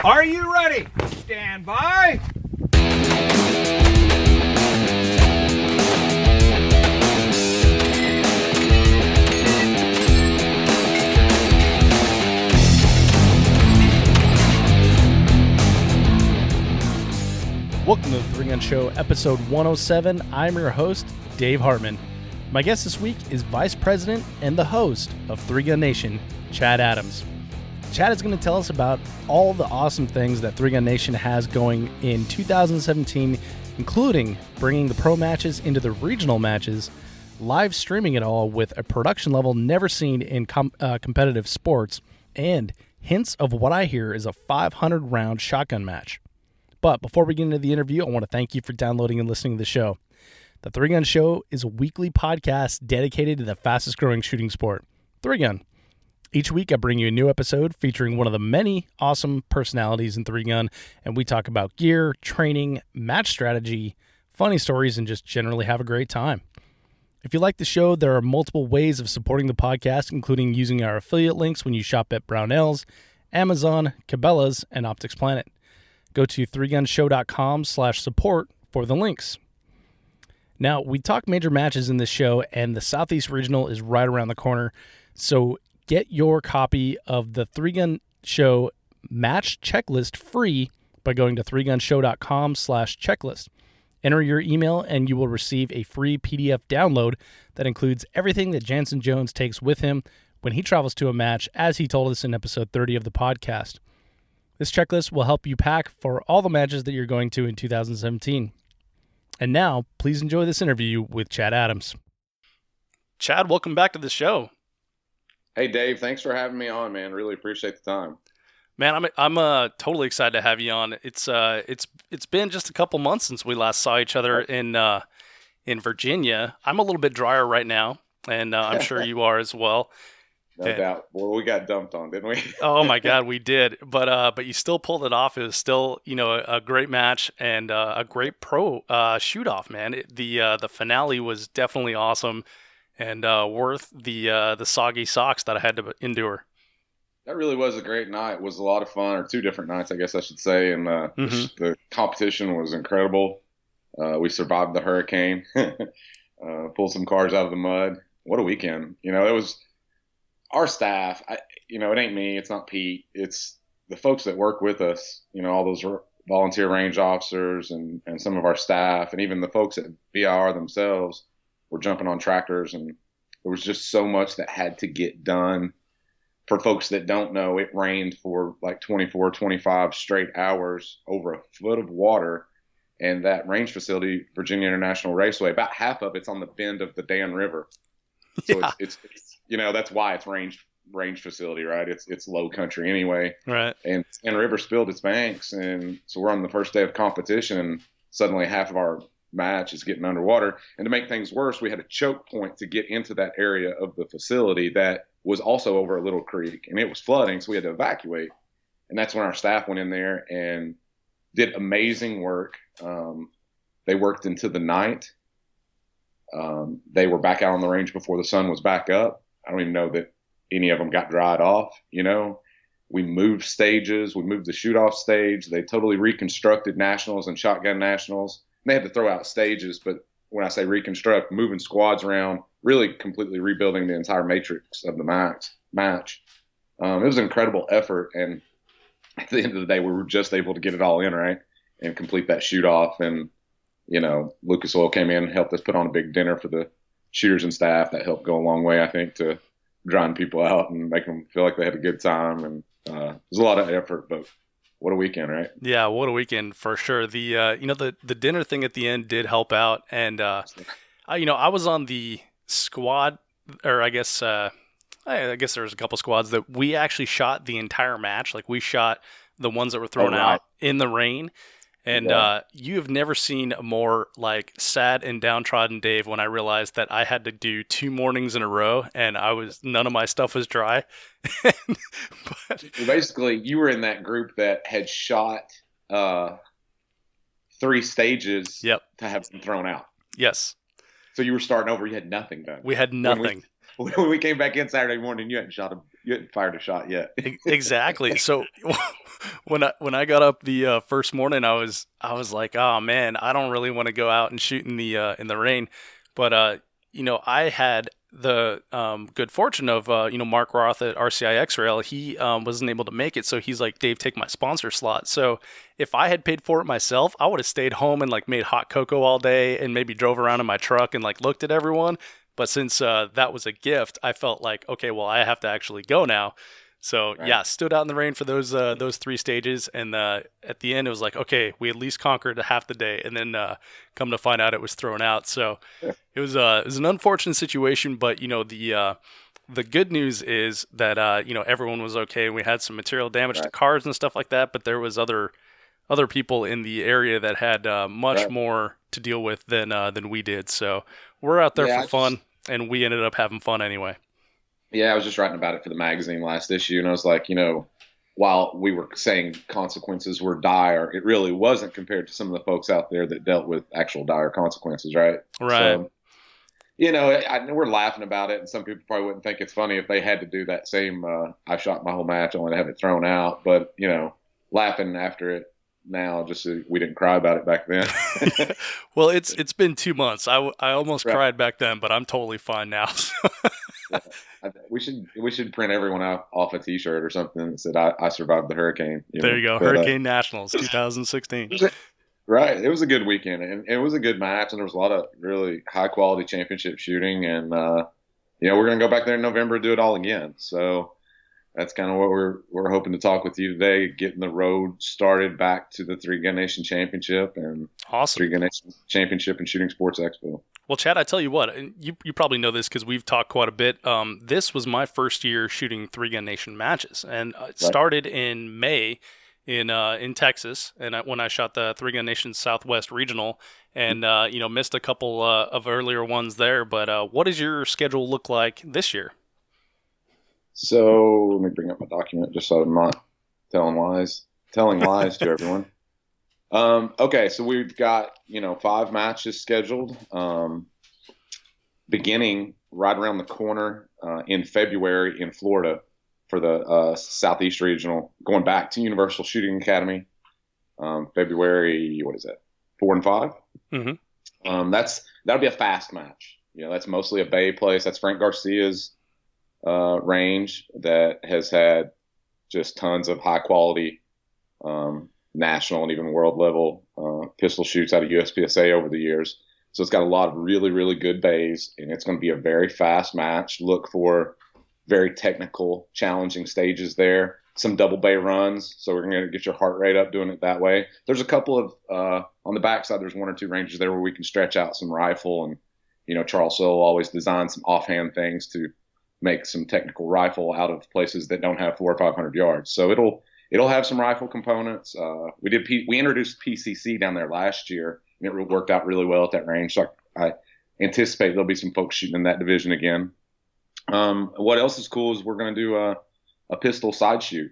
Are you ready? Stand by. Welcome to the Three Gun Show, episode 107. I'm your host, Dave Hartman. My guest this week is Vice President and the host of Three Gun Nation, Chad Adams. Chad is going to tell us about all the awesome things that Three Gun Nation has going in 2017, including bringing the pro matches into the regional matches, live streaming it all with a production level never seen in competitive sports, and hints of what I hear is a 500-round shotgun match. But before we get into the interview, I want to thank you for downloading and listening to the show. The Three Gun Show is a weekly podcast dedicated to the fastest growing shooting sport, Three Gun. Each week, I bring you a new episode featuring one of the many awesome personalities in Three Gun, and we talk about gear, training, match strategy, funny stories, and just generally have a great time. If you like the show, there are multiple ways of supporting the podcast, including using our affiliate links when you shop at Brownells, Amazon, Cabela's, and Optics Planet. Go to threegunshow.com/support for the links. Now, we talk major matches in this show, and the Southeast Regional is right around the corner, so get your copy of the Three Gun Show match checklist free by going to threegunshow.com/checklist. Enter your email and you will receive a free PDF download that includes everything that Jansen Jones takes with him when he travels to a match, as he told us in episode 30 of the podcast. This checklist will help you pack for all the matches that you're going to in 2017. And now, please enjoy this interview with Chad Adams. Chad, welcome back to the show. Hey, Dave, thanks for having me on, man. Really appreciate the time. Man, I'm totally excited to have you on. It's been just a couple months since we last saw each other in Virginia. I'm a little bit drier right now, and I'm sure you are as well. No doubt. Well, we got dumped on, didn't we? Oh my God, we did. But you still pulled it off. It was still, a great match and a great pro shoot off, man. The finale was definitely awesome. And worth the soggy socks that I had to endure. That really was a great night. It was a lot of fun, or two different nights, I guess I should say. And the competition was incredible. We survived the hurricane, pulled some cars out of the mud. What a weekend. It was our staff. It ain't me. It's not Pete. It's the folks that work with us, all those volunteer range officers and some of our staff, and even the folks at VIR themselves. We're jumping on tractors, and there was just so much that had to get done. For folks that don't know, it rained for like 24, 25 straight hours over a foot of water. And that range facility, Virginia International Raceway, about half of it's on the bend of the Dan River. So yeah. it's that's why it's range facility, right? It's low country anyway. Right. And River spilled its banks. And so we're on the first day of competition, and suddenly half of our match is getting underwater. And to make things worse, we had a choke point to get into that area of the facility that was also over a little creek, and it was flooding, so we had to evacuate. And that's when our staff went in there and did amazing work. They worked into the night. They were back out on the range before the sun was back up. I don't even know that any of them got dried off. We moved stages. We moved the shoot-off stage. They totally reconstructed nationals and shotgun nationals. They had to throw out stages, but when I say reconstruct, moving squads around, really completely rebuilding the entire matrix of the match. It was an incredible effort, and at the end of the day, we were just able to get it all in, right, and complete that shoot-off. And, Lucas Oil came in and helped us put on a big dinner for the shooters and staff. That helped go a long way, I think, to drawing people out and make them feel like they had a good time. And it was a lot of effort, but what a weekend, right? Yeah, what a weekend for sure. The the dinner thing at the end did help out, and I was on the squad, or I guess there was a couple squads that we actually shot the entire match. Like we shot the ones that were thrown out in the rain, and you have never seen a more like sad and downtrodden Dave when I realized that I had to do 2 mornings in a row, and none of my stuff was dry. Basically, you were in that group that had shot 3 stages to have them thrown out. Yes. So you were starting over. You had nothing done. We had nothing. When we came back in Saturday morning, you hadn't shot you hadn't fired a shot yet. Exactly. So when I got up the first morning, I was like, oh man, I don't really want to go out and shoot in the rain, but I had the good fortune of Mark Roth at RCI X-Rail. He wasn't able to make it, so he's like, Dave, take my sponsor slot. So if I had paid for it myself, I would have stayed home and like made hot cocoa all day and maybe drove around in my truck and like looked at everyone. But since that was a gift, I felt like, okay, well, I have to actually go now. So Right. yeah, stood out in the rain for those 3 stages, and at the end it was like, okay, we at least conquered half the day, and then come to find out it was thrown out. So it was an unfortunate situation, but the good news is that everyone was okay. We had some material damage to Right. cars and stuff like that, but there was other people in the area that had much Right. more to deal with than we did. So we're out there Yeah, for fun, and we ended up having fun anyway. Yeah, I was just writing about it for the magazine last issue, and I was like, while we were saying consequences were dire, it really wasn't compared to some of the folks out there that dealt with actual dire consequences, right? Right. So, we're laughing about it, and some people probably wouldn't think it's funny if they had to do that same, I shot my whole match only to have it thrown out, but, laughing after it now, just so we didn't cry about it back then. Well, it's been 2 months. I almost Right. cried back then, but I'm totally fine now. We should print everyone off a T-shirt or something that said I survived the hurricane. There you go, But, Hurricane Nationals 2016. right, it was a good weekend, and it was a good match, and there was a lot of really high quality championship shooting, and we're gonna go back there in November and do it all again. So that's kind of what we're hoping to talk with you today, getting the road started back to the Three Gun Nation Championship and Awesome. Three Gun Nation Championship and Shooting Sports Expo. Well, Chad, I tell you what, and you probably know this because we've talked quite a bit. This was my first year shooting Three Gun Nation matches, and it started in May in Texas, and when I shot the Three Gun Nation Southwest Regional, and missed a couple of earlier ones there. But what does your schedule look like this year? So let me bring up my document just so I'm not telling lies to everyone. Okay, so we've got 5 matches scheduled, beginning right around the corner in February in Florida for the Southeast Regional, going back to Universal Shooting Academy. February, what is that? 4 and 5. Mm-hmm. That'll be a fast match. That's mostly a bay place. That's Frank Garcia's range that has had just tons of high quality national and even world level pistol shoots out of USPSA over the years. So it's got a lot of really, really good bays, and it's going to be a very fast match. Look for very technical, challenging stages there. Some double bay runs, so we're going to get your heart rate up doing it that way. There's a couple of on the backside. There's 1 or 2 ranges there where we can stretch out some rifle, and Charles Soule always designed some offhand things to make some technical rifle out of places that don't have 400 or 500 yards. So it'll have some rifle components. We introduced PCC down there last year, and it worked out really well at that range. So I anticipate there'll be some folks shooting in that division again. What else is cool is we're going to do a pistol side shoot,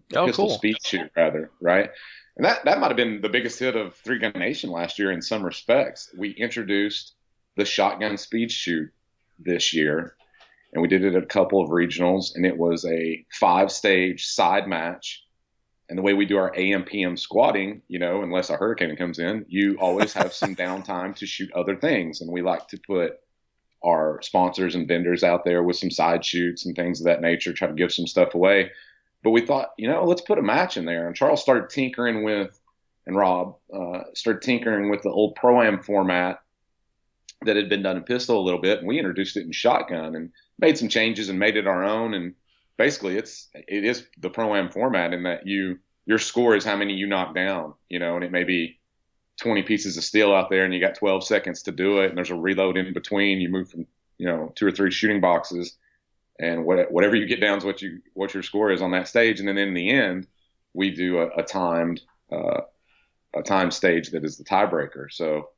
pistol cool. speed shoot rather, right? And that might have been the biggest hit of Three Gun Nation last year in some respects. We introduced the shotgun speed shoot this year, and we did it at a couple of regionals, and it was a 5-stage side match. And the way we do our AM PM squatting, unless a hurricane comes in, you always have some downtime to shoot other things. And we like to put our sponsors and vendors out there with some side shoots and things of that nature, try to give some stuff away. But we thought, let's put a match in there. And Charles started tinkering with, and Rob started tinkering with the old Pro-Am format that had been done in pistol a little bit. And we introduced it in shotgun and made some changes and made it our own. And basically it is the Pro-Am format in that your score is how many you knock down, and it may be 20 pieces of steel out there and you got 12 seconds to do it. And there's a reload in between. You move from, 2 or 3 shooting boxes, and whatever you get down is what your score is on that stage. And then in the end, we do a timed stage that is the tiebreaker. So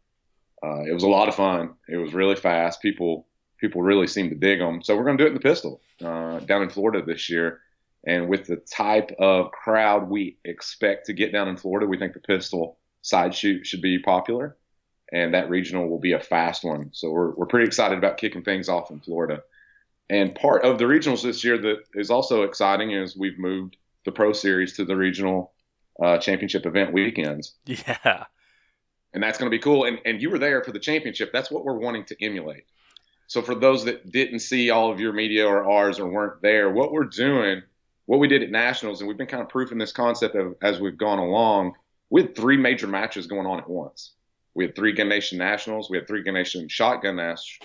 it was a lot of fun. It was really fast. People really seem to dig them. So we're going to do it in the pistol down in Florida this year. And with the type of crowd we expect to get down in Florida, we think the pistol side shoot should be popular, and that regional will be a fast one. So we're pretty excited about kicking things off in Florida. And part of the regionals this year that is also exciting is we've moved the Pro Series to the regional championship event weekends. Yeah. And that's going to be cool. And you were there for the championship. That's what we're wanting to emulate. So for those that didn't see all of your media or ours or weren't there, what we're doing, what we did at Nationals, and we've been kind of proofing this concept as we've gone along, we had 3 major matches going on at once. We had 3 Gun Nation Nationals. We had 3 Gun Nation Shotgun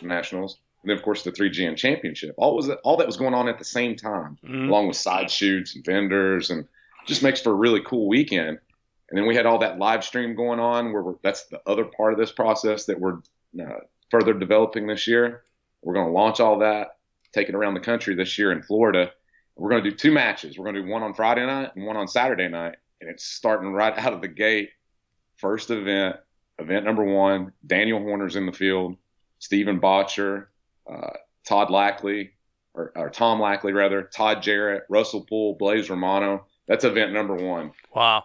Nationals. And then, of course, the 3GN Championship. All that was going on at the same time, along with side shoots and vendors, and just makes for a really cool weekend. And then we had all that live stream going on that's the other part of this process that we're further developing this year. We're going to launch all that, take it around the country this year in Florida. We're going to do 2 matches. We're going to do one on Friday night and one on Saturday night. And it's starting right out of the gate. First event number 1, Daniel Horner's in the field, Stephen Botcher, Tom Lackley, Todd Jarrett, Russell Poole, Blaze Romano. That's event number 1. Wow.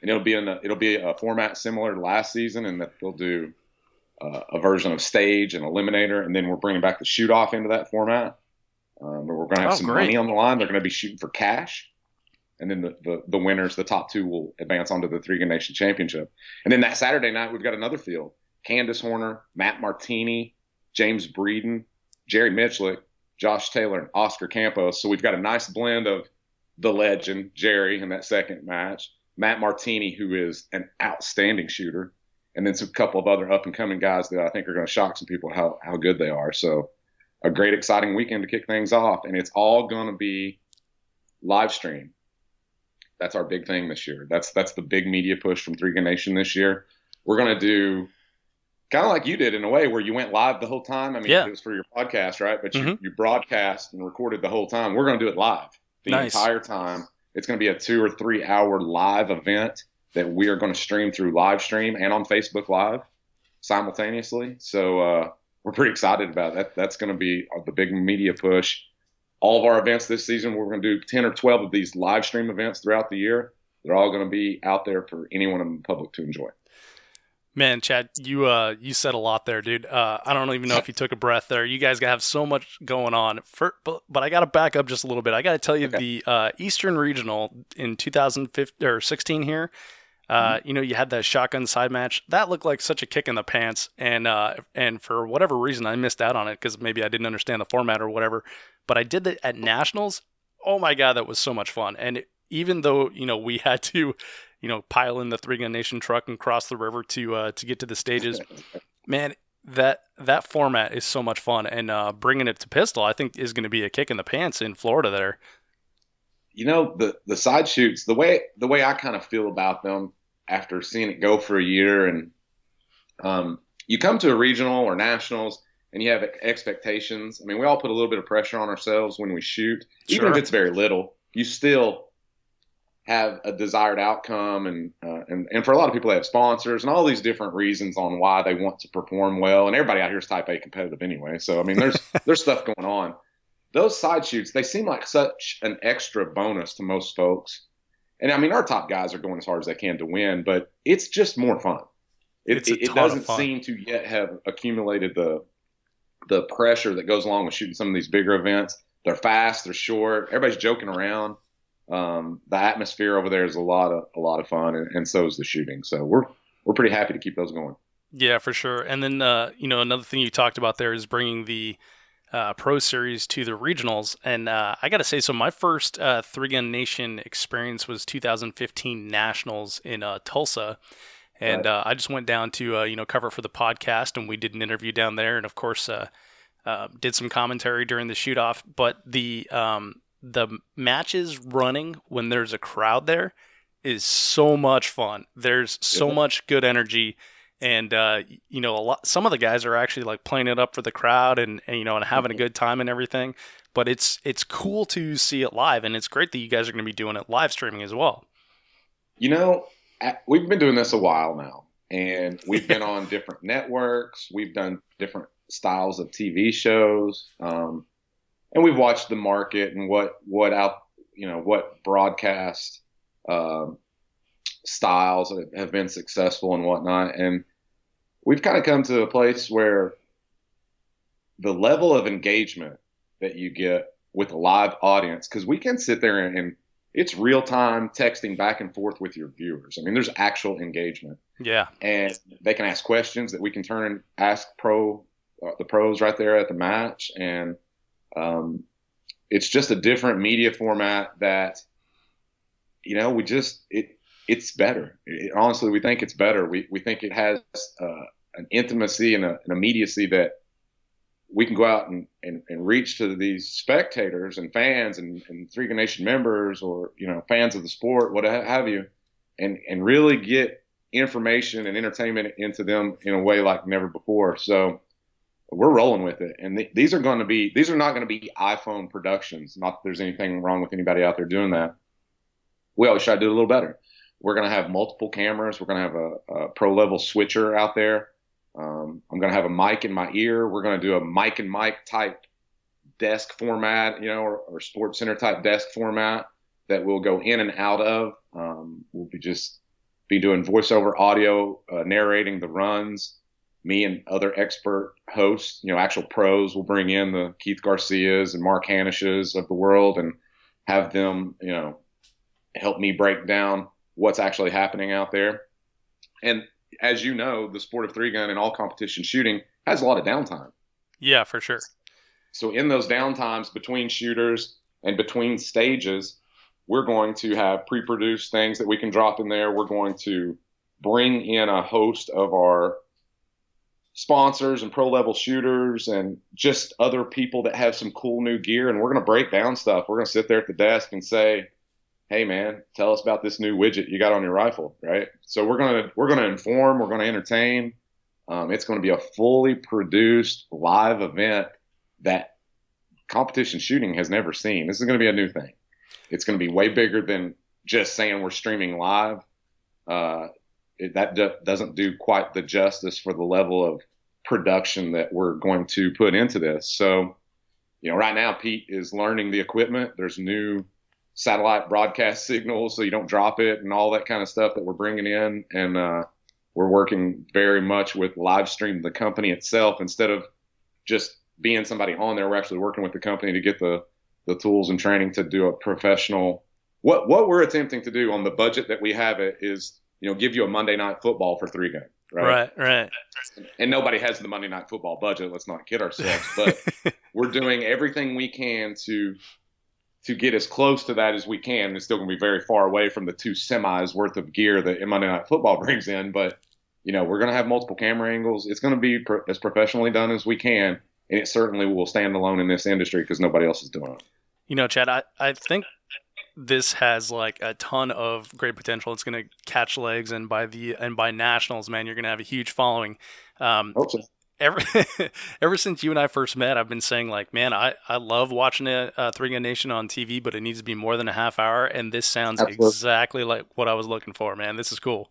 And it'll be a format similar to last season, in that they'll do a version of stage and eliminator, and then we're bringing back the shoot off into that format. We're going to have some money on the line. They're going to be shooting for cash, and then the winners, the top 2, will advance onto the 3 Gun Nation Championship. And then that Saturday night, we've got another field: Candace Horner, Matt Martini, James Breeden, Jerry Mitchell, Josh Taylor, and Oscar Campos. So we've got a nice blend of the legend Jerry in that second match, Matt Martini, who is an outstanding shooter, and then some couple of other up-and-coming guys that I think are going to shock some people how good they are. So a great, exciting weekend to kick things off, and it's all going to be live stream. That's our big thing this year. That's the big media push from 3 Gun Nation this year. We're going to do kind of like you did in a way, where you went live the whole time. I mean, It was for your podcast, right? But you broadcast and recorded the whole time. We're going to do it live the entire time. It's going to be a 2 or 3 hour live event that we are going to stream through live stream and on Facebook Live simultaneously. So we're pretty excited about that. That's going to be the big media push. All of our events this season, we're going to do 10 or 12 of these live stream events throughout the year. They're all going to be out there for anyone in the public to enjoy. Man, Chad, you said a lot there, dude. I don't even know if you took a breath there. You guys have so much going on. But I got to back up just a little bit. I got to tell you, the Eastern Regional in 2016 here, you had that shotgun side match. That looked like such a kick in the pants. And for whatever reason, I missed out on it because maybe I didn't understand the format or whatever. But I did that at Nationals. Oh, my God, that was so much fun. And even though, we had to pile in the 3 Gun Nation truck and cross the river to get to the stages. Man, that format is so much fun, and bringing it to pistol, I think, is going to be a kick in the pants in Florida there. The side shoots, the way I kind of feel about them after seeing it go for a year, and you come to a regional or nationals and you have expectations. I mean, we all put a little bit of pressure on ourselves when we shoot, even if it's very little. You still have a desired outcome, and for a lot of people, they have sponsors and all these different reasons on why they want to perform well. And everybody out here is type A competitive anyway. So, I mean, there's stuff going on. Those side shoots, they seem like such an extra bonus to most folks. And I mean, our top guys are going as hard as they can to win, but it's just more fun. It doesn't seem to yet have accumulated the pressure that goes along with shooting some of these bigger events. They're fast, they're short, everybody's joking around. The atmosphere over there is a lot of fun, and so is the shooting. So we're pretty happy to keep those going. Yeah, for sure. And then another thing you talked about there is bringing the Pro Series to the regionals. And I got to say, so my first 3 Gun Nation experience was 2015 Nationals in Tulsa. And I just went down to cover for the podcast, and we did an interview down there, and of course did some commentary during the shoot off. But the matches running when there's a crowd there is so much fun. There's so much good energy, and some of the guys are actually like playing it up for the crowd and having a good time and everything. But it's cool to see it live, and it's great that you guys are going to be doing it live streaming as well. We've been doing this a while now, and we've been on different networks. We've done different styles of TV shows. And we've watched the market and what broadcast styles have been successful and whatnot. And we've kind of come to a place where the level of engagement that you get with a live audience, because we can sit there and it's real time texting back and forth with your viewers. I mean, there's actual engagement. Yeah. And they can ask questions that we can turn and ask the pros right there at the match. And it's just a different media format that, it's better. Honestly, we think it's better. We think it has an intimacy and an immediacy that we can go out and reach to these spectators and fans and Three Gun Nation members, or, fans of the sport, what have you, and really get information and entertainment into them in a way like never before. So we're rolling with it. And these are not going to be iPhone productions. Not that there's anything wrong with anybody out there doing that. We always try to do it a little better. We're going to have multiple cameras. We're going to have a pro level switcher out there. I'm going to have a mic in my ear. We're going to do a mic and mic type desk format, or Sports Center type desk format that we'll go in and out of. We'll be doing voiceover audio, narrating the runs. Me and other expert hosts, actual pros, will bring in the Keith Garcias and Mark Hanishes of the world and have them, help me break down what's actually happening out there. And as you know, the sport of three gun and all competition shooting has a lot of downtime. Yeah, for sure. So in those downtimes between shooters and between stages, we're going to have pre-produced things that we can drop in there. We're going to bring in a host of our sponsors and pro level shooters and just other people that have some cool new gear. And we're going to break down stuff. We're going to sit there at the desk and say, hey man, tell us about this new widget you got on your rifle, right? So we're going to inform, we're going to entertain. It's going to be a fully produced live event that competition shooting has never seen. This is going to be a new thing. It's going to be way bigger than just saying we're streaming live. That doesn't do quite the justice for the level of production that we're going to put into this. So, right now Pete is learning the equipment. There's new satellite broadcast signals so you don't drop it and all that kind of stuff that we're bringing in. And we're working very much with live stream the company itself. Instead of just being somebody on there, we're actually working with the company to get the tools and training to do a professional. What we're attempting to do on the budget that we have it is, give you a Monday Night Football for three gun. Right. And nobody has the Monday Night Football budget. Let's not kid ourselves. But we're doing everything we can to get as close to that as we can. It's still going to be very far away from the 2 semis worth of gear that Monday Night Football brings in. But, we're going to have multiple camera angles. It's going to be as professionally done as we can. And it certainly will stand alone in this industry because nobody else is doing it. Chad, I think this has like a ton of great potential. It's going to catch legs, and by nationals, man, you're going to have a huge following. Hope so. Ever since you and I first met, I've been saying like, man, I love watching a Three Gun Nation on TV, but it needs to be more than a half hour. And this sounds exactly like what I was looking for, man. This is cool.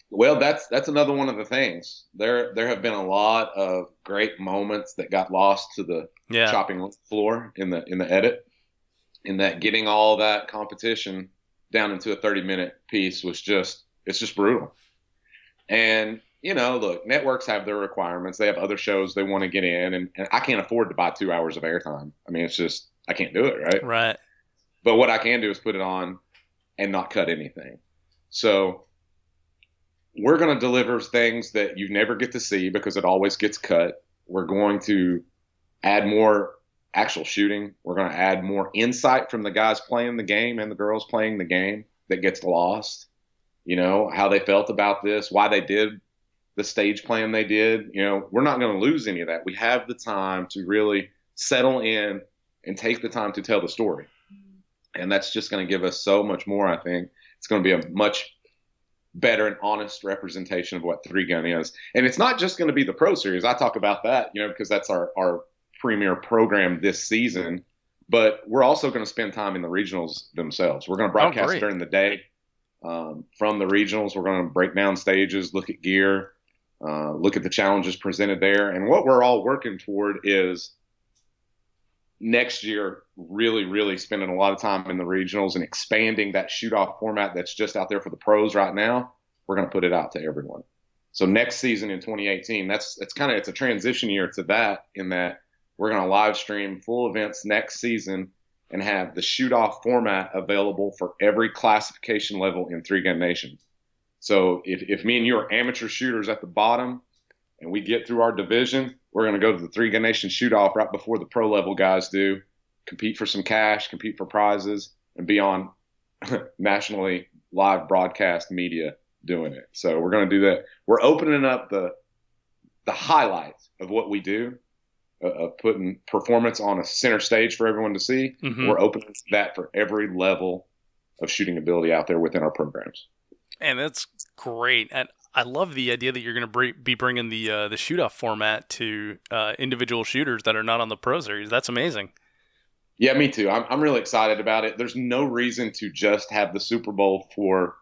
Well, that's another one of the things. There have been a lot of great moments that got lost to the chopping floor in the edit. In that getting all that competition down into a 30-minute piece it's just brutal. And, look, networks have their requirements. They have other shows they want to get in, and I can't afford to buy 2 hours of airtime. I mean, it's just, I can't do it, right? Right. But what I can do is put it on and not cut anything. So we're going to deliver things that you never get to see because it always gets cut. We're going to add more actual shooting. We're going to add more insight from the guys playing the game and the girls playing the game that gets lost. How they felt about this, why they did the stage plan they did. We're not going to lose any of that. We have the time to really settle in and take the time to tell the story. And that's just going to give us so much more, I think. It's going to be a much better and honest representation of what three gun is. And it's not just going to be the Pro Series. I talk about that, because that's our premier program this season, but we're also going to spend time in the regionals themselves. We're going to broadcast during the day from the regionals. We're going to break down stages, look at gear, look at the challenges presented there. And what we're all working toward is next year really, really spending a lot of time in the regionals and expanding that shoot-off format that's just out there for the pros right now. We're going to put it out to everyone. So next season in 2018, it's a transition year to that, in that we're going to live stream full events next season and have the shoot-off format available for every classification level in Three Gun Nation. So if me and you are amateur shooters at the bottom and we get through our division, we're going to go to the Three Gun Nation shoot-off right before the pro level guys do, compete for some cash, compete for prizes, and be on nationally live broadcast media doing it. So we're going to do that. We're opening up the highlights of what we do, of putting performance on a center stage for everyone to see. Mm-hmm. We're opening that for every level of shooting ability out there within our programs. And that's great. And I love the idea that you're going to be bringing the shoot-off format to individual shooters that are not on the Pro Series. That's amazing. Yeah, me too. I'm really excited about it. There's no reason to just have the Super Bowl for,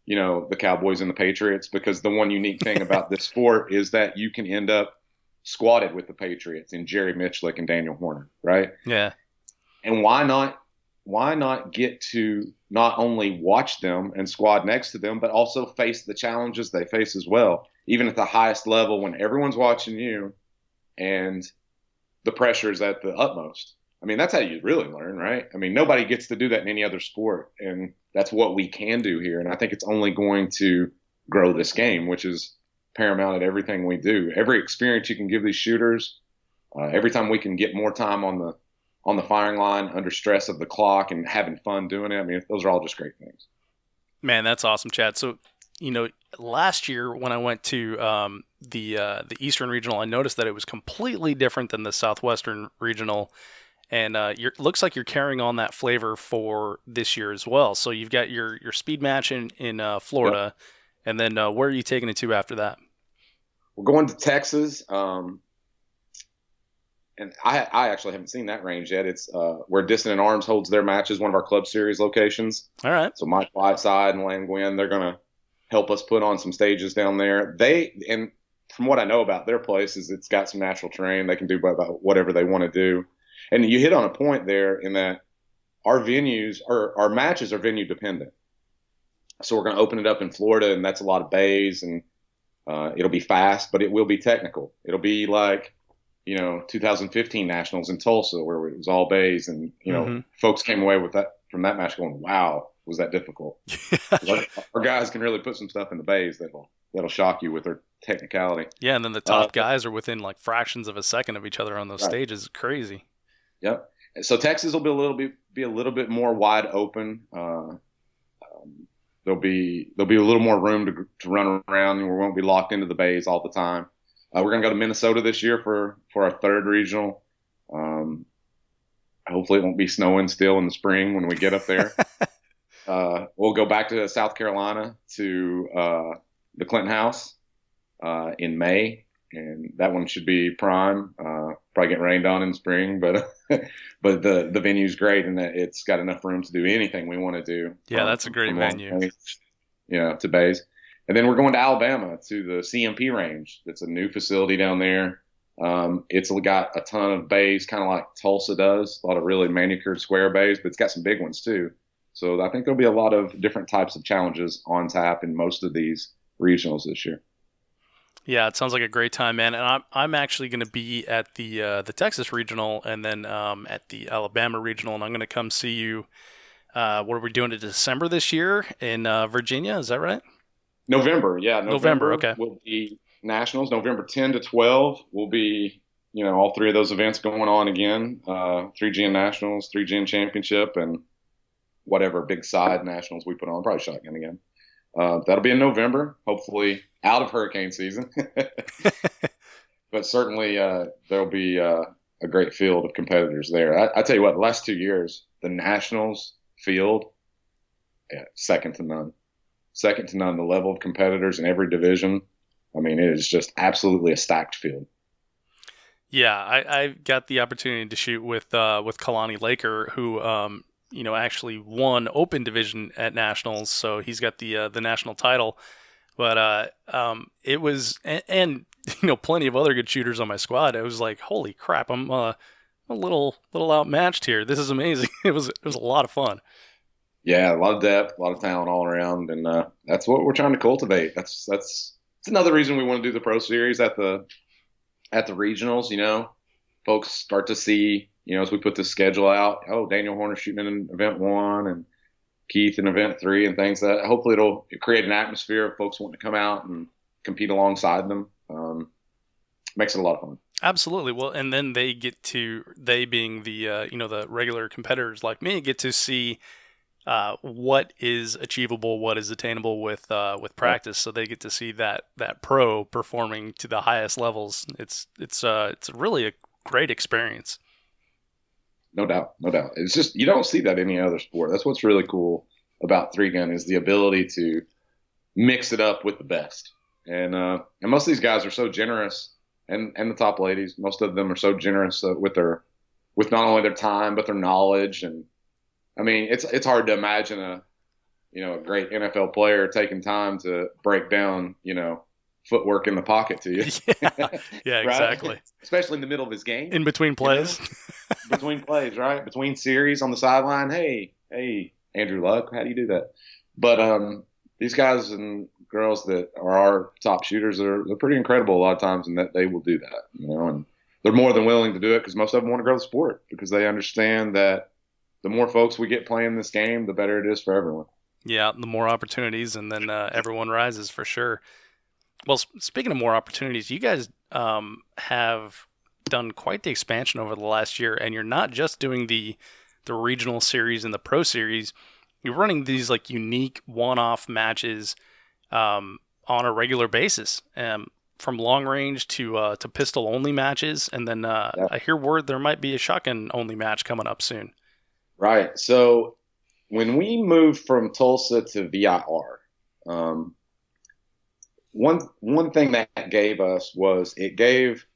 the Cowboys and the Patriots, because the one unique thing about this sport is that you can end up squatted with the Patriots and Jerry Mitchlick and Daniel Horner, right? Yeah. And why not get to not only watch them and squad next to them, but also face the challenges they face as well, even at the highest level when everyone's watching you and the pressure is at the utmost. I mean, that's how you really learn, right? I mean, nobody gets to do that in any other sport, and that's what we can do here. And I think it's only going to grow this game, which is paramount at everything we do. Every experience you can give these shooters, every time we can get more time on the firing line under stress of the clock and having fun doing it. I mean, those are all just great things. Man, that's awesome, Chad. So, last year when I went to the Eastern Regional, I noticed that it was completely different than the Southwestern Regional. And looks like you're carrying on that flavor for this year as well. So you've got your speed match in Florida, yep. And then where are you taking it to after that? We're going to Texas, and I actually haven't seen that range yet. It's where Distant in Arms holds their matches, one of our Club Series locations. All right. So Mike Whiteside and Lan Gwynn, they're going to help us put on some stages down there. And from what I know about their place is it's got some natural terrain. They can do about whatever they want to do. And you hit on a point there in that our venues or our matches are venue dependent. So we're going to open it up in Florida, and that's a lot of bays, and it'll be fast, but it will be technical. It'll be like, 2015 Nationals in Tulsa, where it was all bays, and mm-hmm. folks came away with that from that match going, "Wow, was that difficult?" our guys can really put some stuff in the bays that'll shock you with their technicality. Yeah, and then the top guys are within like fractions of a second of each other on those right. stages. Crazy. Yep. So Texas will be a little bit more wide open. There'll be a little more room to run around, and we won't be locked into the bays all the time. We're going to go to Minnesota this year for our third regional. Hopefully it won't be snowing still in the spring when we get up there. We'll go back to South Carolina to the Clinton House in May, and that one should be prime. Probably get rained on in spring, but the venue's great, and it's got enough room to do anything we want to do. Yeah, that's a great venue. To bays. And then we're going to Alabama to the CMP range. It's a new facility down there. It's got a ton of bays, kind of like Tulsa does, a lot of really manicured square bays, but it's got some big ones too. So I think there'll be a lot of different types of challenges on tap in most of these regionals this year. Yeah, it sounds like a great time, man. And I'm actually going to be at the Texas Regional and then at the Alabama Regional, and I'm going to come see you. What are we doing in December this year in Virginia? Is that right? November, yeah. November, okay. Will be Nationals. November 10 to 12 will be, all three of those events going on again. 3GN Nationals, 3GN Championship, and whatever big side Nationals we put on. Probably Shotgun again. That'll be in November, hopefully out of hurricane season. But certainly there'll be a great field of competitors there. I tell you what, the last 2 years, the Nationals field, second to none. Second to none, the level of competitors in every division. I mean, it is just absolutely a stacked field. Yeah, I got the opportunity to shoot with Kalani Laker, who actually won Open Division at Nationals, so he's got the national title. But it was and plenty of other good shooters on my squad. It was like, holy crap, I'm a little outmatched here. This is amazing. It was a lot of fun. Yeah, a lot of depth, a lot of talent all around, and that's what we're trying to cultivate. That's another reason we want to do the Pro Series at the regionals. folks start to see, as we put the schedule out, oh, Daniel Horner shooting in event 1 and Keith in event 3 and things that hopefully it'll create an atmosphere of folks wanting to come out and compete alongside them. Makes it a lot of fun. Absolutely. Well, and then they being the, the regular competitors like me, get to see what is achievable, what is attainable with practice. So they get to see that pro performing to the highest levels. It's really a great experience. No doubt. It's just, you don't see that in any other sport. That's what's really cool about 3-gun is the ability to mix it up with the best. And most of these guys are so generous, and the top ladies, most of them are so generous with not only their time but their knowledge. And I mean, it's hard to imagine a great NFL player taking time to break down footwork in the pocket to you. Yeah, exactly. Especially in the middle of his game, in between plays. Between plays, right? Between series on the sideline. Hey, Andrew Luck, how do you do that? But these guys and girls that are our top shooters they're pretty incredible a lot of times, and that they will do that, and they're more than willing to do it because most of them want to grow the sport because they understand that the more folks we get playing this game, the better it is for everyone. Yeah, the more opportunities, and then everyone rises for sure. Well, speaking of more opportunities, you guys have done quite the expansion over the last year, and you're not just doing the regional series and the pro series. You're running these like unique one-off matches on a regular basis, from long range to pistol only matches, and then I hear word there might be a shotgun only match coming up soon. Right. So when we moved from Tulsa to VIR, one thing that gave us was it gave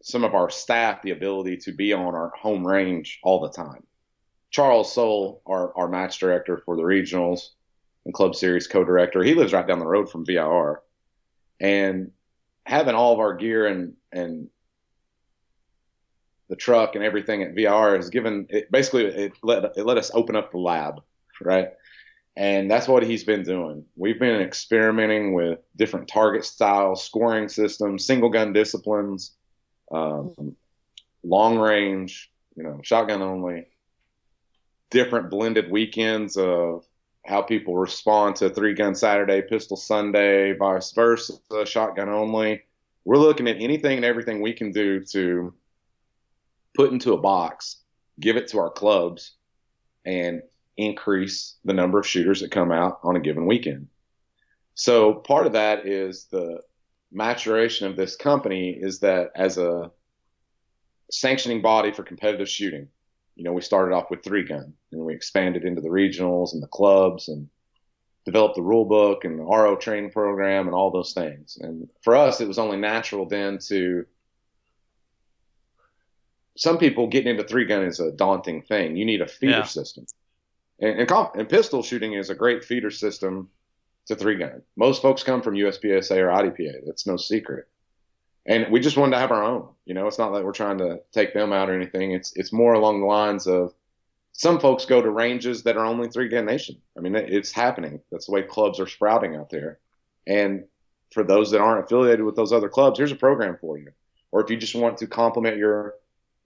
some of our staff the ability to be on our home range all the time. Charles Soule, our match director for the regionals and club series co-director, he lives right down the road from VIR, and having all of our gear and the truck and everything at VIR has given it, basically it let us open up the lab, right? And that's what he's been doing. We've been experimenting with different target styles, scoring systems, single gun disciplines, long range, shotgun only, different blended weekends of how people respond to 3-gun Saturday, pistol Sunday, vice versa, shotgun only. We're looking at anything and everything we can do to put into a box, give it to our clubs, and increase the number of shooters that come out on a given weekend. So part of that is the maturation of this company is that as a sanctioning body for competitive shooting, we started off with 3-gun, and we expanded into the regionals and the clubs and developed the rule book and the RO training program and all those things. And for us, it was only natural then to some people getting into 3-gun is a daunting thing. You need a feeder system. And pistol shooting is a great feeder system to 3-gun. Most folks come from USPSA or IDPA. That's no secret. And we just wanted to have our own. It's not like we're trying to take them out or anything. It's more along the lines of some folks go to ranges that are only 3-gun nation. I mean, it's happening. That's the way clubs are sprouting out there. And for those that aren't affiliated with those other clubs, here's a program for you. Or if you just want to complement your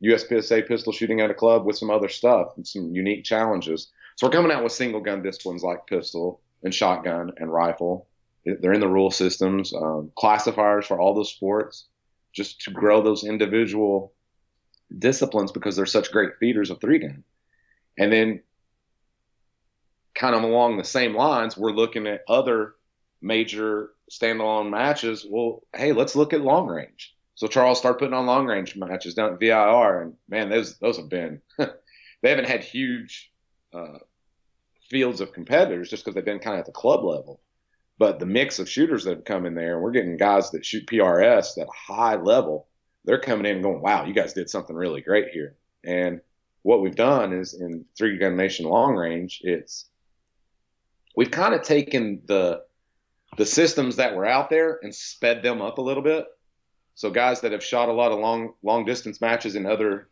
USPSA pistol shooting at a club with some other stuff and some unique challenges. So we're coming out with single gun disciplines like pistol and shotgun and rifle. They're in the rule systems, classifiers for all those sports, just to grow those individual disciplines because they're such great feeders of 3-gun. And then kind of along the same lines, we're looking at other major standalone matches. Well, hey, let's look at long range. So Charles started putting on long range matches down at VIR, and man, those have been they haven't had huge fields of competitors just because they've been kind of at the club level. But the mix of shooters that have come in there, and we're getting guys that shoot PRS at a high level, they're coming in and going, wow, you guys did something really great here. And what we've done is in 3-gun nation long range, we've kind of taken the systems that were out there and sped them up a little bit. So guys that have shot a lot of long distance matches in other,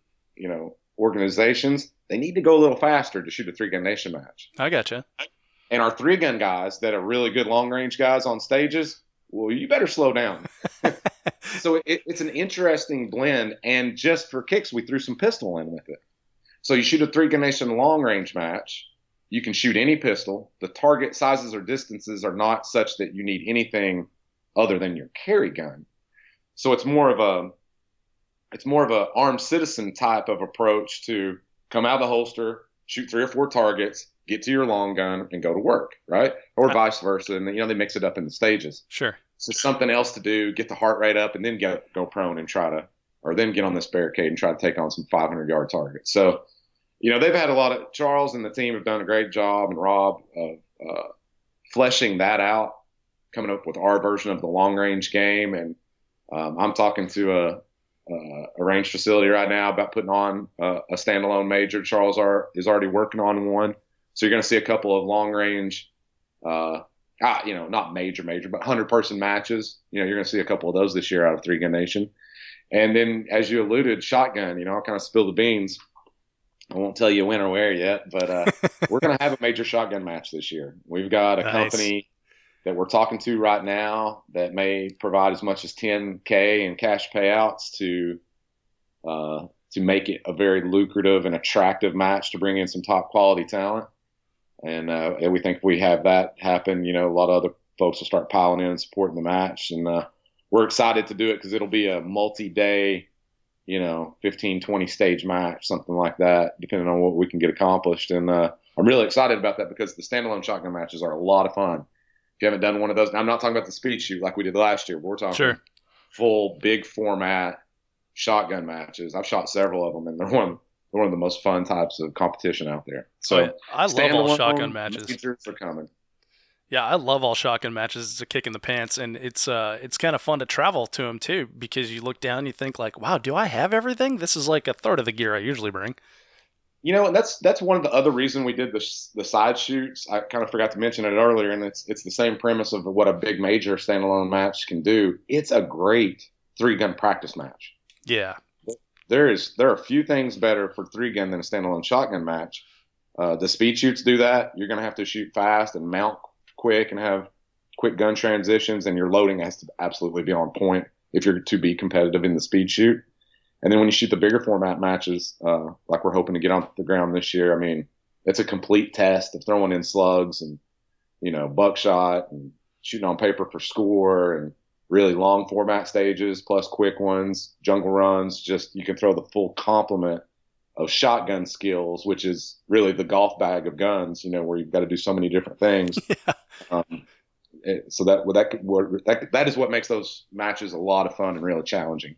organizations, they need to go a little faster to shoot a 3-gun nation match. I gotcha. And our 3-gun guys that are really good long range guys on stages, well, you better slow down. So it's an interesting blend. And just for kicks, we threw some pistol in with it. So you shoot a Three Gun Nation long range match. You can shoot any pistol. The target sizes or distances are not such that you need anything other than your carry gun. So it's more of a armed citizen type of approach to come out of the holster, shoot 3 or 4 targets, get to your long gun, and go to work, right? Or vice versa. And they mix it up in the stages. Sure. So something else to do, get the heart rate up, and then go prone and then get on this barricade and try to take on some 500-yard targets. So, they've had Charles and the team have done a great job, and Rob, of fleshing that out, coming up with our version of the long range game. And I'm talking to a range facility right now about putting on a standalone major. Charles is already working on one. So you're going to see a couple of long range, not major, but 100-person matches. You're going to see a couple of those this year out of Three Gun Nation. And then, as you alluded, shotgun, I'll kind of spill the beans. I won't tell you when or where yet, but we're going to have a major shotgun match this year. We've got a company that we're talking to right now that may provide as much as $10K in cash payouts to make it a very lucrative and attractive match to bring in some top quality talent. And we think if we have that happen, a lot of other folks will start piling in and supporting the match. And we're excited to do it because it'll be a multi-day, 15, 20 stage match, something like that, depending on what we can get accomplished. And I'm really excited about that because the standalone shotgun matches are a lot of fun. If you haven't done one of those, I'm not talking about the speed shoot like we did last year, but we're talking full big format shotgun matches. I've shot several of them, and they're one of the most fun types of competition out there. So I love all shotgun matches. Majors are coming. Yeah, I love all shotgun matches. It's a kick in the pants, and it's kind of fun to travel to them too, because you look down and you think like, wow, do I have everything? This is like a third of the gear I usually bring. And that's one of the other reasons we did the side shoots. I kind of forgot to mention it earlier, and it's the same premise of what a big major standalone match can do. It's a great 3-gun practice match. Yeah. There are a few things better for 3-gun than a standalone shotgun match. The speed shoots do that. You're going to have to shoot fast and mount quick and have quick gun transitions, and your loading has to absolutely be on point if you're to be competitive in the speed shoot. And then when you shoot the bigger format matches, like we're hoping to get on the ground this year, I mean, it's a complete test of throwing in slugs and, buckshot and shooting on paper for score and really long format stages plus quick ones, jungle runs. Just you can throw the full complement of shotgun skills, which is really the golf bag of guns, where you've got to do so many different things. Yeah. So that is what makes those matches a lot of fun and really challenging.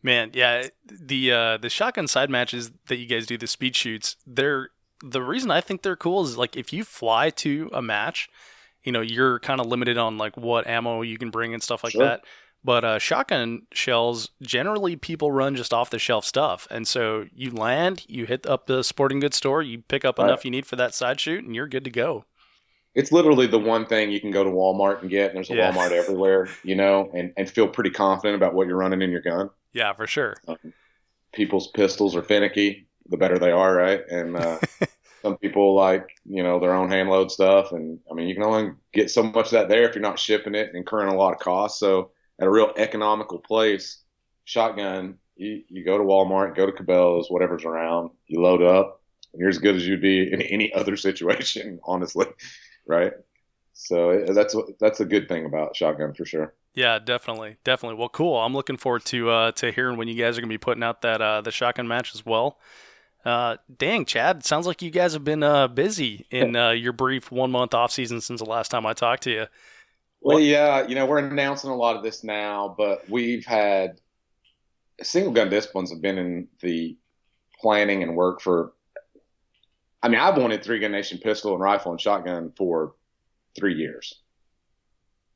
Man, yeah, the shotgun side matches that you guys do, the speed shoots, the reason I think they're cool is like if you fly to a match, you're kind of limited on like what ammo you can bring and stuff like that. But shotgun shells, generally people run just off the shelf stuff. And so you land, you hit up the sporting goods store, you pick up enough you need for that side shoot, and you're good to go. It's literally the one thing you can go to Walmart and get, and there's a Walmart everywhere, and feel pretty confident about what you're running in your gun. Yeah, for sure. People's pistols are finicky, the better they are, right? And some people like, their own hand load stuff. And I mean, you can only get so much of that there if you're not shipping it and incurring a lot of costs. So at a real economical place, shotgun, you go to Walmart, go to Cabela's, whatever's around, you load up, and you're as good as you'd be in any other situation, honestly, right? So that's a good thing about shotgun for sure. Yeah, definitely. Well, cool. I'm looking forward to hearing when you guys are going to be putting out that the shotgun match as well. Dang, Chad, it sounds like you guys have been busy in your brief 1 month off season since the last time I talked to you. Well, yeah, we're announcing a lot of this now, but we've had single gun disciplines have been in the planning and work for. I mean, I've wanted 3-gun nation pistol and rifle and shotgun for 3 years.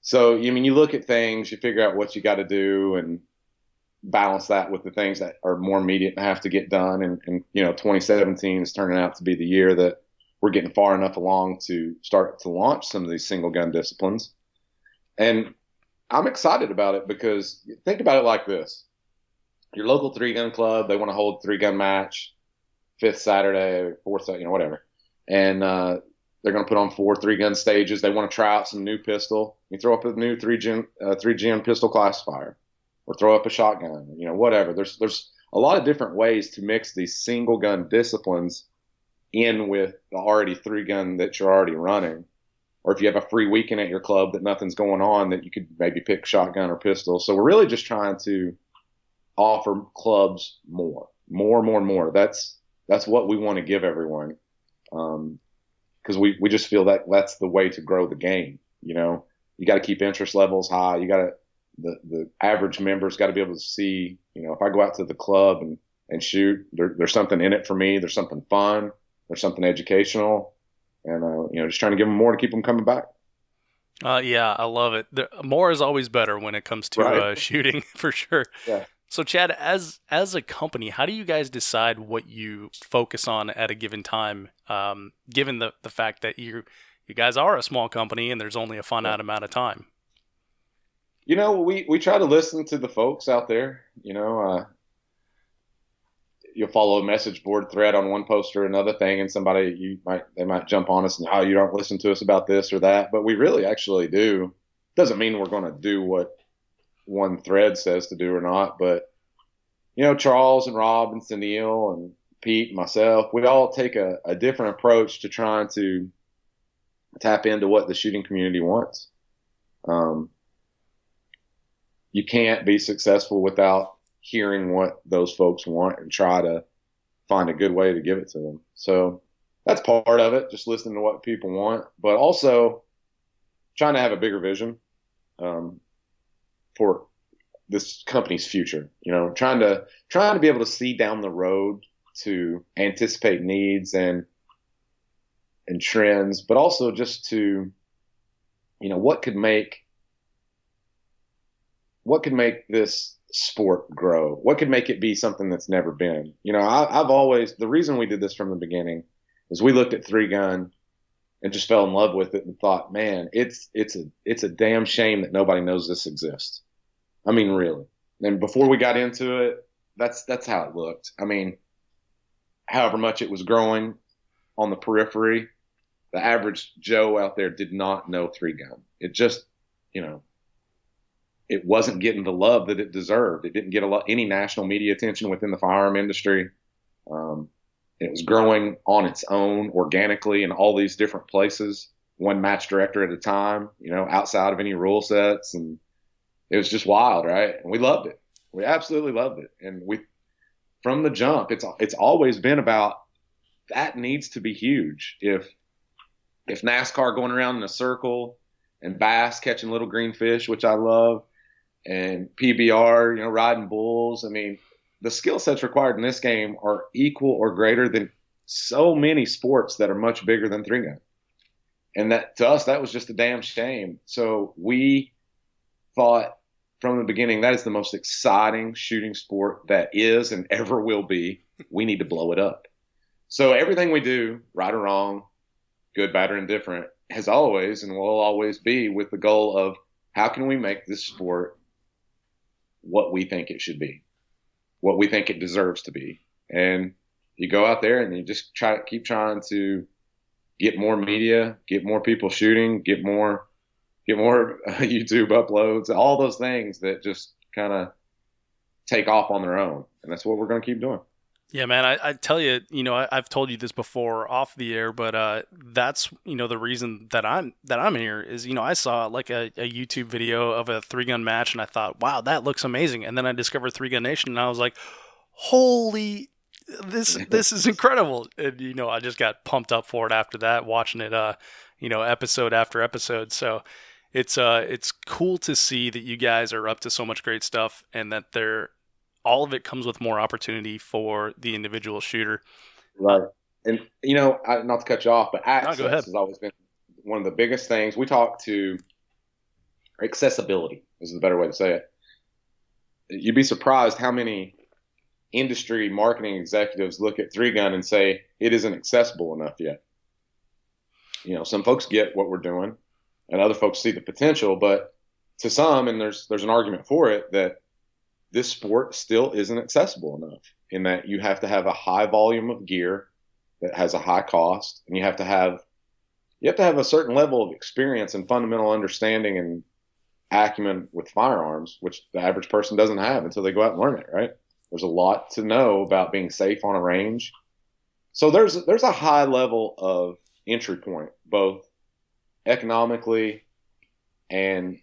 So, you look at things, you figure out what you got to do and balance that with the things that are more immediate and have to get done. And 2017 is turning out to be the year that we're getting far enough along to start to launch some of these single gun disciplines. And I'm excited about it because think about it like this. Your local 3-gun club, they want to hold 3-gun match, 5th Saturday, 4th Saturday, whatever. And They're going to put on 4 3-gun stages. They want to try out some new pistol. You throw up a new 3-gen pistol classifier, or throw up a shotgun. Whatever. There's a lot of different ways to mix these single gun disciplines in with the already 3-gun that you're already running. Or if you have a free weekend at your club that nothing's going on, that you could maybe pick shotgun or pistol. So we're really just trying to offer clubs more. That's what we want to give everyone. Because we just feel that that's the way to grow the game. You got to keep interest levels high. The average member's got to be able to see, if I go out to the club and shoot, there's something in it for me. There's something fun. There's something educational. And, just trying to give them more to keep them coming back. Yeah, I love it. More is always better when it comes to shooting, for sure. Yeah. So, Chad, as a company, how do you guys decide what you focus on at a given time, given the fact that you guys are a small company and there's only a finite amount of time? We try to listen to the folks out there. You'll follow a message board thread on one post or another thing, and they might jump on us and, oh, you don't listen to us about this or that, but we really actually do. Doesn't mean we're going to do what one thread says to do or not, but Charles and Rob and Sunil and Pete and myself, we all take a different approach to trying to tap into what the shooting community wants. You can't be successful without hearing what those folks want and try to find a good way to give it to them. So that's part of it, just listening to what people want, but also trying to have a bigger vision for this company's future. Trying to be able to see down the road, to anticipate needs and trends, but also just to, what could make this sport grow? What could make it be something that's never been? I've always, the reason we did this from the beginning is we looked at 3-gun and just fell in love with it and thought, man, it's a damn shame that nobody knows this exists. I mean, really. And before we got into it, that's how it looked. I mean, however much it was growing on the periphery, the average Joe out there did not know 3-gun. It just, it wasn't getting the love that it deserved. It didn't get any national media attention within the firearm industry. It was growing on its own organically in all these different places, one match director at a time, outside of any rule sets. And it was just wild, right? And we loved it. We absolutely loved it. And from the jump, it's always been about, that needs to be huge. If NASCAR going around in a circle and bass catching little green fish, which I love, and PBR, riding bulls. I mean, the skill sets required in this game are equal or greater than so many sports that are much bigger than 3-gun. And that, to us, that was just a damn shame. So we thought from the beginning, that is the most exciting shooting sport that is and ever will be. We need to blow it up. So everything we do, right or wrong, good, bad, or indifferent, has always and will always be with the goal of, how can we make this sport what we think it should be, what we think it deserves to be? And you go out there and you just keep trying to get more media, get more people shooting, get more YouTube uploads, all those things that just kind of take off on their own. And that's what we're going to keep doing. Yeah, man, I tell you, I've told you this before off the air, but that's, the reason that I'm here is, I saw like a YouTube video of a 3-gun match and I thought, wow, that looks amazing. And then I discovered 3-Gun Nation and I was like, holy, this is incredible. And, I just got pumped up for it after that, watching it, episode after episode. So it's cool to see that you guys are up to so much great stuff and that all of it comes with more opportunity for the individual shooter. Right. And, not to cut you off, but access has always been one of the biggest things. We talk to accessibility is the better way to say it. You'd be surprised how many industry marketing executives look at 3-gun and say it isn't accessible enough yet. Some folks get what we're doing and other folks see the potential, but to some, and there's an argument for it, that this sport still isn't accessible enough, in that you have to have a high volume of gear that has a high cost, and you have to have you have to have a certain level of experience and fundamental understanding and acumen with firearms, which the average person doesn't have until they go out and learn it, right? There's a lot to know about being safe on a range. So there's a high level of entry point, both economically and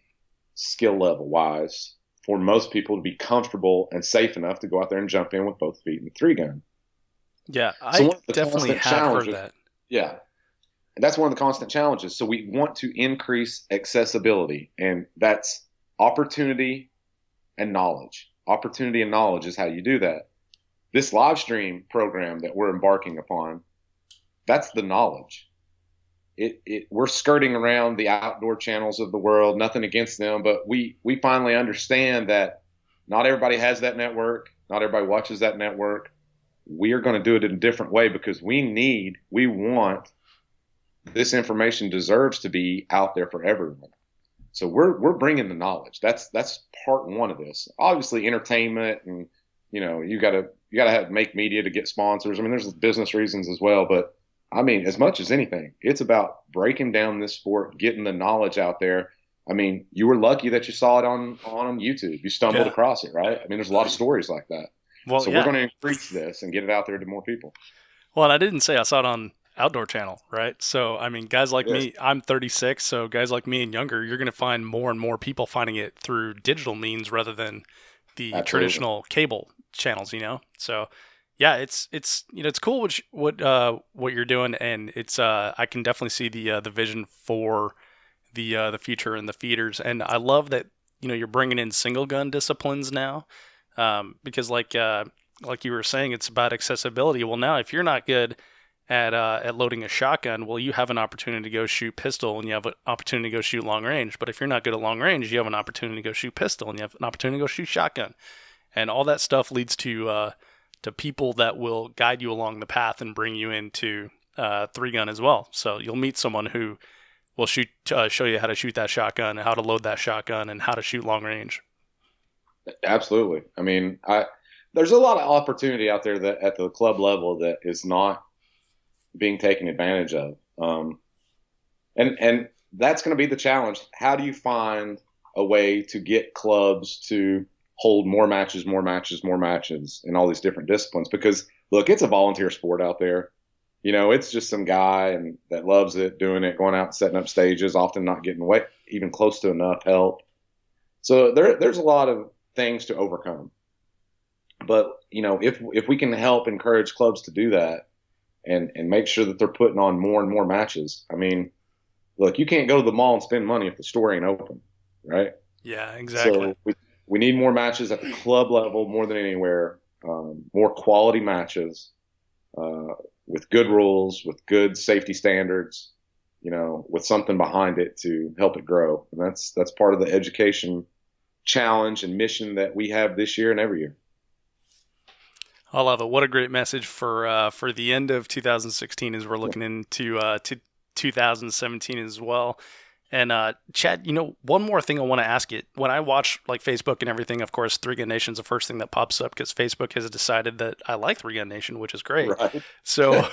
skill level wise, for most people to be comfortable and safe enough to go out there and jump in with both feet in the 3-gun. Yeah, So I one of the definitely constant have heard challenges, that. yeah, and that's one of the constant challenges. So we want to increase accessibility, and that's opportunity and knowledge. Opportunity and knowledge is how you do that. This live stream program that we're embarking upon, that's the knowledge. We're skirting around the outdoor channels of the world, nothing against them, but we finally understand that not everybody has that network. Not everybody watches that network. We are going to do it in a different way because we want, this information deserves to be out there for everyone. So we're bringing the knowledge. That's part one of this. Obviously, entertainment, and you gotta make media to get sponsors. I mean, there's business reasons as well, but I mean, as much as anything, it's about breaking down this sport, getting the knowledge out there. I mean, you were lucky that you saw it on YouTube. You stumbled across it, right? I mean, there's a lot of stories like that. Well, so we're going to increase this and get it out there to more people. Well, and I didn't say I saw it on Outdoor Channel, right? So, I mean, guys like Yes. me, I'm 36, so guys like me and younger, you're going to find more and more people finding it through digital means rather than the Absolutely. traditional cable channels, So, yeah, it's cool what you're doing, and it's I can definitely see the vision for the future and the feeders, and I love that you're bringing in single gun disciplines now, because like you were saying, it's about accessibility. Well, now if you're not good at loading a shotgun, well, you have an opportunity to go shoot pistol, and you have an opportunity to go shoot long range. But if you're not good at long range, you have an opportunity to go shoot pistol, and you have an opportunity to go shoot shotgun, and all that stuff leads to people that will guide you along the path and bring you into 3-gun as well. So you'll meet someone who will show you how to shoot that shotgun, how to load that shotgun, and how to shoot long range. Absolutely. I mean, there's a lot of opportunity out there that at the club level that is not being taken advantage of. And that's going to be the challenge. How do you find a way to get clubs to hold more matches in all these different disciplines? Because look, it's a volunteer sport out there. It's just some guy that loves it, doing it, going out and setting up stages, often not getting even close to enough help. So there's a lot of things to overcome. But, if we can help encourage clubs to do that and make sure that they're putting on more and more matches. I mean, look, you can't go to the mall and spend money if the store ain't open, right? Yeah, exactly. So we need more matches at the club level more than anywhere, more quality matches, with good rules, with good safety standards, with something behind it to help it grow. And that's part of the education challenge and mission that we have this year and every year. I love it. What a great message for the end of 2016 as we're looking into to 2017 as well. And Chad, one more thing I want to ask you. When I watch like Facebook and everything, of course, 3-Gun Nation is the first thing that pops up because Facebook has decided that I like 3-Gun Nation, which is great. Right. So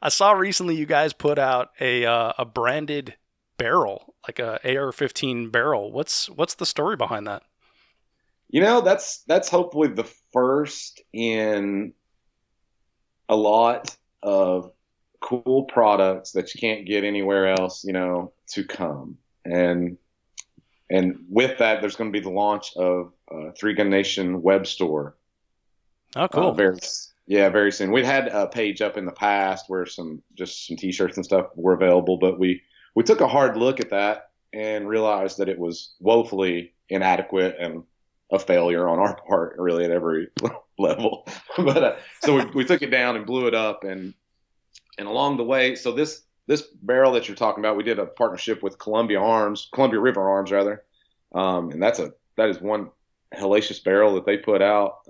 I saw recently you guys put out a branded barrel, like a AR15 barrel. What's the story behind that? That's hopefully the first in a lot of cool products that you can't get anywhere else, to come. And with that, there's going to be the launch of 3-Gun Nation web store. Oh, cool. Very soon. We've had a page up in the past where some t-shirts and stuff were available, but we took a hard look at that and realized that it was woefully inadequate and a failure on our part, really, at every level. But so we took it down and blew it up, and along the way, so this barrel that you're talking about, we did a partnership with Columbia River Arms, rather, and that is one hellacious barrel that they put out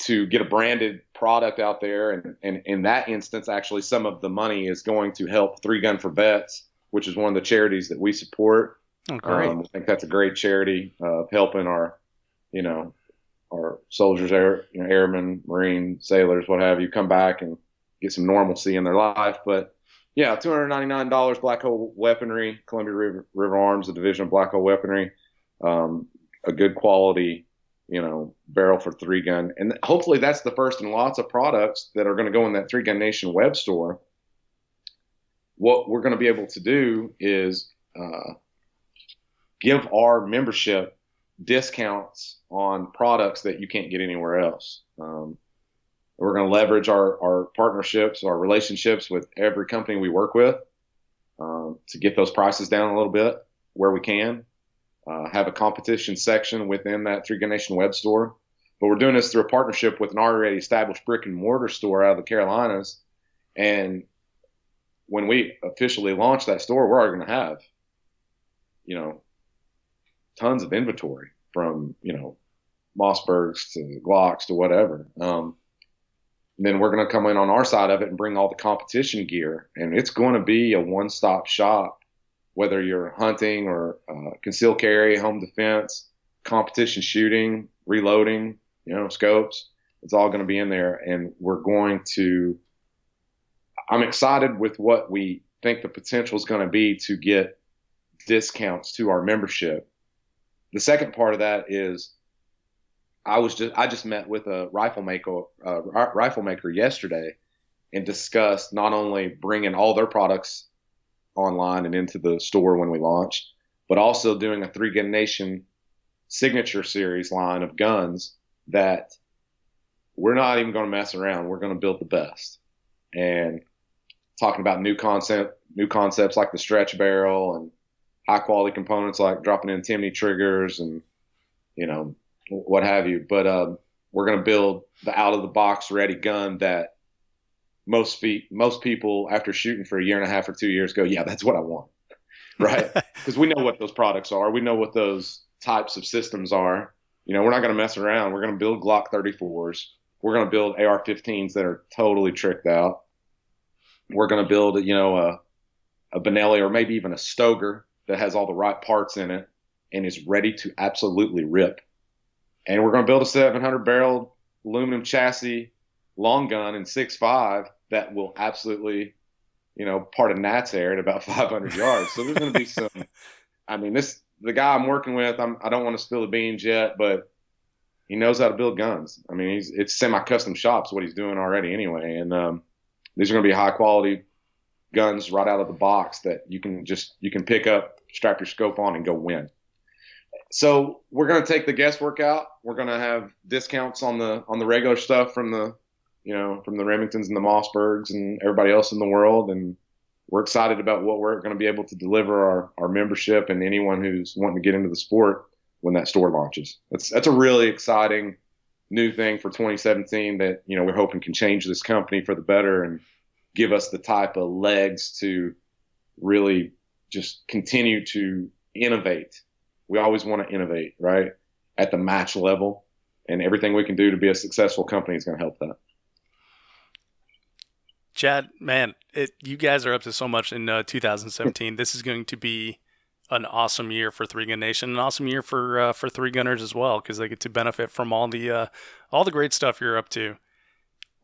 to get a branded product out there, and in that instance, actually, some of the money is going to help 3-Gun for Vets, which is one of the charities that we support. Oh, great. I think that's a great charity of helping our soldiers, airmen, Marine, sailors, what have you, come back and get some normalcy in their life. But, Yeah, $299, Black Hole Weaponry, Columbia River Arms, a division of Black Hole Weaponry. A good quality, barrel for 3-gun. And hopefully that's the first in lots of products that are going to go in that 3 Gun Nation web store. What we're going to be able to do is give our membership discounts on products that you can't get anywhere else. We're going to leverage our partnerships, our relationships with every company we work with to get those prices down a little bit where we can. Have a competition section within that 3 Gun Nation web store. But we're doing this through a partnership with an already established brick and mortar store out of the Carolinas. And when we officially launch that store, we're already going to have, tons of inventory from, Mossbergs to Glocks to whatever. Then we're going to come in on our side of it and bring all the competition gear. And it's going to be a one-stop shop, whether you're hunting or concealed carry, home defense, competition shooting, reloading, scopes. It's all going to be in there. And I'm excited with what we think the potential is going to be to get discounts to our membership. The second part of that is I just met with a rifle maker yesterday and discussed not only bringing all their products online and into the store when we launch, but also doing a 3 Gun Nation signature series line of guns that we're not even going to mess around. We're going to build the best. And talking about new concepts like the stretch barrel and high quality components like dropping in Timney triggers and, what have you. But we're going to build the out of the box ready gun that most people after shooting for a year and a half or 2 years go, yeah, that's what I want. Right. Because we know what those products are. We know what those types of systems are. We're not going to mess around. We're going to build Glock 34s. We're going to build AR-15s that are totally tricked out. We're going to build, a Benelli or maybe even a Stoger that has all the right parts in it and is ready to absolutely rip. And we're going to build a 700 barrel aluminum chassis long gun in 6.5 that will absolutely, part a gnat's hair at about 500 yards. So there's going to be some, the guy I'm working with, I don't want to spill the beans yet, but he knows how to build guns. It's semi-custom shops, what he's doing already anyway. And these are going to be high quality guns right out of the box that you can pick up, strap your scope on and go win. So we're going to take the guesswork out. We're going to have discounts on the regular stuff from the Remingtons and the Mossbergs and everybody else in the world. And we're excited about what we're going to be able to deliver our membership and anyone who's wanting to get into the sport when that store launches. That's a really exciting new thing for 2017 that, we're hoping can change this company for the better and give us the type of legs to really just continue to innovate. We always want to innovate, right? At the match level, and everything we can do to be a successful company is going to help that. Chad, man, you guys are up to so much in 2017. This is going to be an awesome year for 3 Gun Nation, an awesome year for 3-gunners as well, because they get to benefit from all the great stuff you're up to.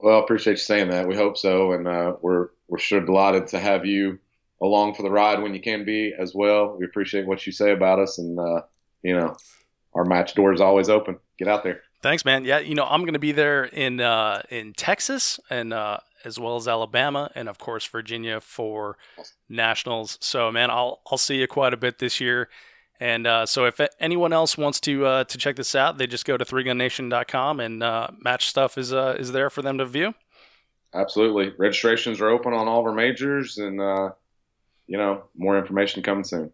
Well, appreciate you saying that. We hope so, and we're sure delighted to have you along for the ride when you can be as well. We appreciate what you say about us, and our match door is always open. Get out there. Thanks, man. Yeah, I'm going to be there in Texas and as well as Alabama and of course Virginia for nationals. So, man, I'll see you quite a bit this year. And so if anyone else wants to check this out, they just go to 3gunnation.com and match stuff is there for them to view. Absolutely. Registrations are open on all of our majors, and more information coming soon.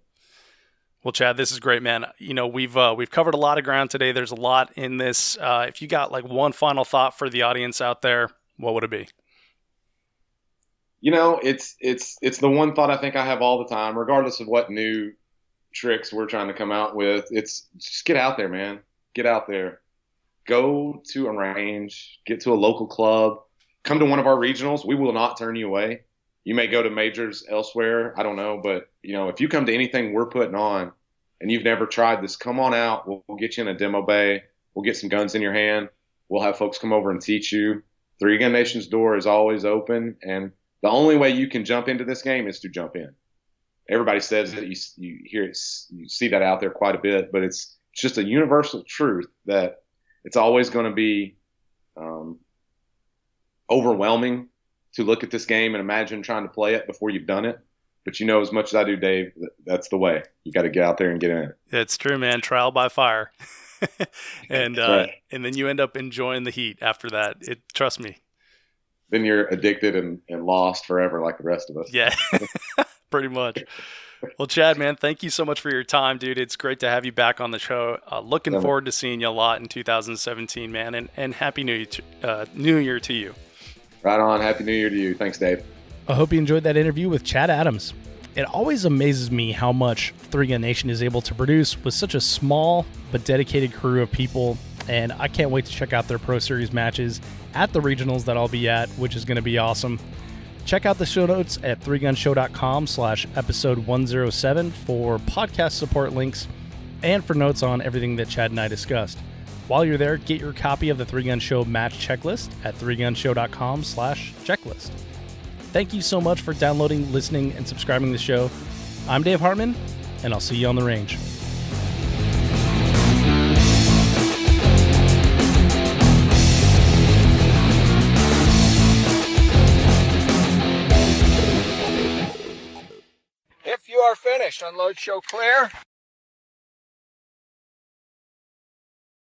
Well, Chad, this is great, man. We've covered a lot of ground today. There's a lot in this. If you got like one final thought for the audience out there, what would it be? It's the one thought I think I have all the time, regardless of what new tricks we're trying to come out with. It's just get out there, man. Get out there. Go to a range, get to a local club, come to one of our regionals. We will not turn you away. You may go to majors elsewhere. I don't know. But, if you come to anything we're putting on and you've never tried this, come on out. We'll get you in a demo bay. We'll get some guns in your hand. We'll have folks come over and teach you. 3 Gun Nation's door is always open. And The only way you can jump into this game is to jump in. Everybody says that you hear it, you see that out there quite a bit, but it's just a universal truth that it's always going to be overwhelming to look at this game and imagine trying to play it before you've done it. But you know, as much as I do, Dave, that's the way. You got to get out there and get in it. It's true, man. Trial by fire. and right. And then you end up enjoying the heat after that. Trust me. Then you're addicted and lost forever like the rest of us. Yeah, pretty much. Well, Chad, man, thank you so much for your time, dude. It's great to have you back on the show. Looking forward to seeing you a lot in 2017, man. And Happy New Year to you. Right on. Happy New Year to you. Thanks, Dave. I hope you enjoyed that interview with Chad Adams. It always amazes me how much 3Gun Nation is able to produce with such a small but dedicated crew of people, and I can't wait to check out their Pro Series matches at the regionals that I'll be at, which is going to be awesome. Check out the show notes at 3gunshow.com/episode 107 for podcast support links and for notes on everything that Chad and I discussed. While you're there, get your copy of the 3Gun Show match checklist at 3gunshow.com/checklist. Thank you so much for downloading, listening, and subscribing to the show. I'm Dave Hartman, and I'll see you on the range. If you are finished, unload, show clear.